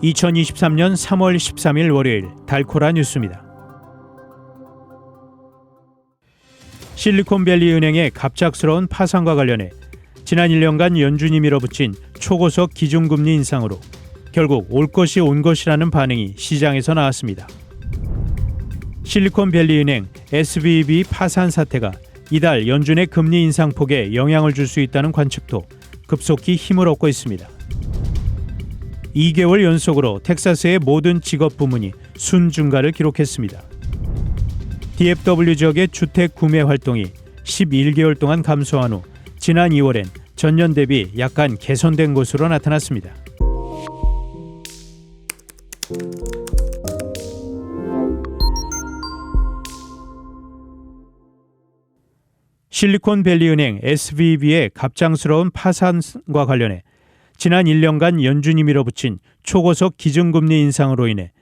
2023년 3월 13일 월요일 달코라 뉴스입니다. 실리콘밸리 은행의 갑작스러운 파산과 관련해 지난 1년간 연준이 밀어붙인 초고속 기준금리 인상으로 결국 올 것이 온 것이라는 반응이 시장에서 나왔습니다. 실리콘밸리 은행 SVB 파산 사태가 이달 연준의 금리 인상폭에 영향을 줄 수 있다는 관측도 급속히 힘을 얻고 있습니다. 2개월 연속으로 텍사스의 모든 직업 부문이 순증가를 기록했습니다. DFW 지역의 주택 구매 활동이 11개월 동안 감소한 후 지난 2월엔 전년 대비 약간 개선된 것으로 나타났습니다. 실리콘밸리 은행 SVB의 갑작스러운 파산과 관련해 지난 1년간 연준이 밀어붙인 초고속 기준금리 인상으로 인해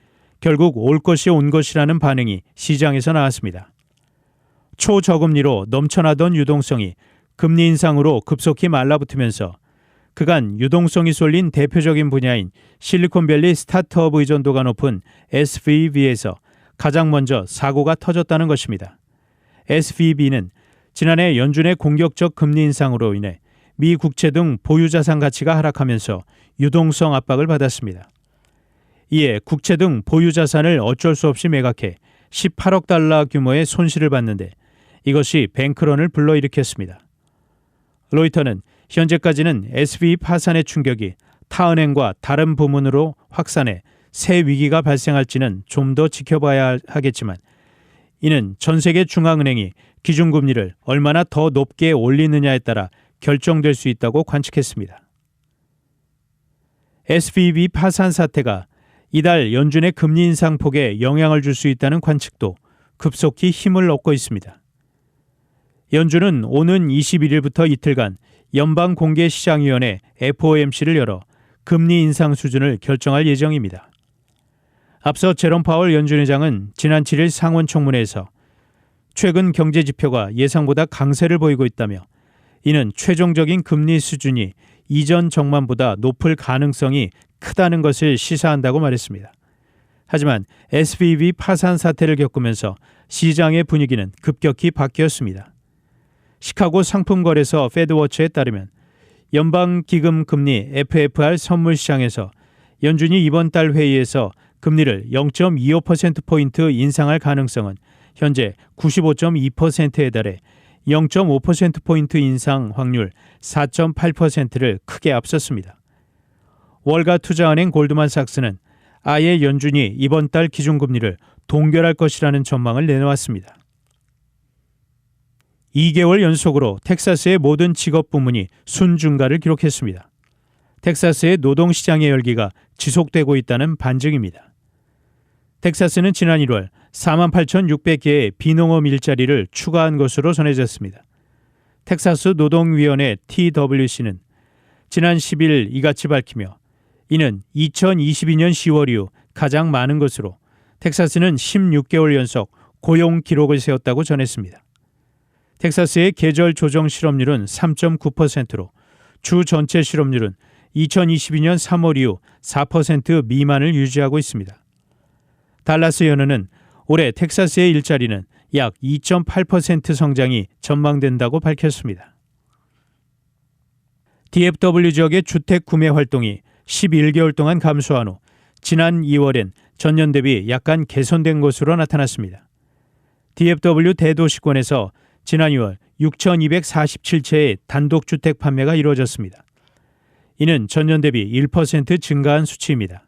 결국 올 것이 온 것이라는 반응이 시장에서 나왔습니다. 초저금리로 넘쳐나던 유동성이 금리 인상으로 급속히 말라붙으면서 그간 유동성이 쏠린 대표적인 분야인 실리콘밸리 스타트업 의존도가 높은 SVB에서 가장 먼저 사고가 터졌다는 것입니다. SVB는 지난해 연준의 공격적 금리 인상으로 인해 미 국채 등 보유자산 가치가 하락하면서 유동성 압박을 받았습니다. 이에 국채 등 보유자산을 어쩔 수 없이 매각해 18억 달러 규모의 손실을 봤는데 이것이 뱅크런을 불러일으켰습니다. 로이터는 현재까지는 SVB 파산의 충격이 타 은행과 다른 부문으로 확산해 새 위기가 발생할지는 좀 더 지켜봐야 하겠지만 이는 전 세계 중앙은행이 기준금리를 얼마나 더 높게 올리느냐에 따라 결정될 수 있다고 관측했습니다. SVB 파산 사태가 이달 연준의 금리 인상폭에 영향을 줄 수 있다는 관측도 급속히 힘을 얻고 있습니다. 연준은 오는 21일부터 이틀간 연방공개시장위원회 FOMC를 열어 금리 인상 수준을 결정할 예정입니다. 앞서 제롬 파월 연준 의장은 지난 7일 상원 청문회에서 최근 경제 지표가 예상보다 강세를 보이고 있다며 이는 최종적인 금리 수준이 이전 전망보다 높을 가능성이 크다는 것을 시사한다고 말했습니다. 하지만 SVB 파산 사태를 겪으면서 시장의 분위기는 급격히 바뀌었습니다. 시카고 상품거래소 페드워처에 따르면 연방기금 금리 FFR 선물 시장에서 연준이 이번 달 회의에서 금리를 0.25%포인트 인상할 가능성은 현재 95.2%에 달해 0.5%포인트 인상 확률 4.8%를 크게 앞섰습니다. 월가 투자은행 골드만삭스는 아예 연준이 이번 달 기준금리를 동결할 것이라는 전망을 내놓았습니다. 2개월 연속으로 텍사스의 모든 직업 부문이 순증가를 기록했습니다. 텍사스의 노동시장의 열기가 지속되고 있다는 반증입니다. 텍사스는 지난 1월 48,600개의 비농업 일자리를 추가한 것으로 전해졌습니다. 텍사스 노동위원회 TWC는 지난 10일 이같이 밝히며 이는 2022년 10월 이후 가장 많은 것으로 텍사스는 16개월 연속 고용 기록을 세웠다고 전했습니다. 텍사스의 계절 조정 실업률은 3.9%로 주 전체 실업률은 2022년 3월 이후 4% 미만을 유지하고 있습니다. 달라스 연은은 올해 텍사스의 일자리는 약 2.8% 성장이 전망된다고 밝혔습니다. DFW 지역의 주택 구매 활동이 11개월 동안 감소한 후 지난 2월엔 전년 대비 약간 개선된 것으로 나타났습니다. DFW 대도시권에서 지난 2월 6,247채의 단독주택 판매가 이루어졌습니다. 이는 전년 대비 1% 증가한 수치입니다.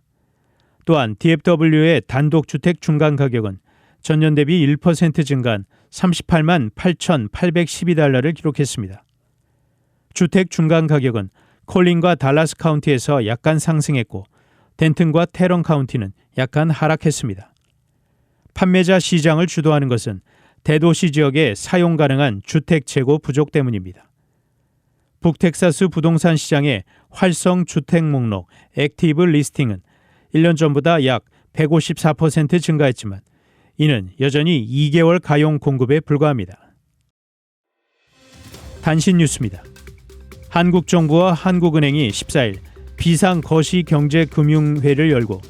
또한 DFW의 단독주택 중간 가격은 전년 대비 1% 증가한 38만 8,812달러를 기록했습니다. 주택 중간 가격은 콜린과 달라스 카운티에서 약간 상승했고 덴튼과 테런 카운티는 약간 하락했습니다. 판매자 시장을 주도하는 것은 대도시 지역의 사용 가능한 주택 재고 부족 때문입니다. 북텍사스 부동산 시장의 활성 주택 목록 액티브 리스팅은 1년 전보다 약 154% 증가했지만 이는 여전히 2개월 가용 공급에 불과합니다. 단신 뉴스입니다. 한국 정부와 한국은행이 14일 비상 거시 경제금융회를 열고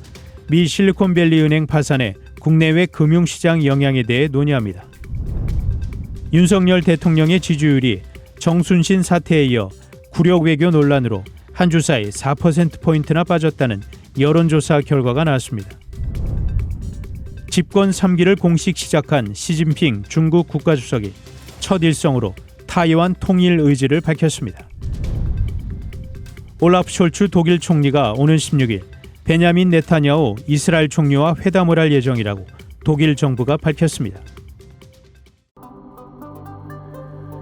미 실리콘밸리 은행 파산에 국내외 금융시장 영향에 대해 논의합니다. 윤석열 대통령의 지지율이 정순신 사태에 이어 굴욕 외교 논란으로 한 주 사이 4%포인트나 빠졌다는 여론조사 결과가 나왔습니다. 집권 3기를 공식 시작한 시진핑 중국 국가주석이 첫 일성으로 타이완 통일 의지를 밝혔습니다. 올라프 숄츠 독일 총리가 오는 16일 베냐민 네타냐후 이스라엘 총리와 회담을 할 예정이라고 독일 정부가 밝혔습니다.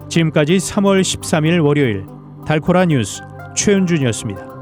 지금까지 3월 13일 월요일 달코라 뉴스 최윤준이었습니다.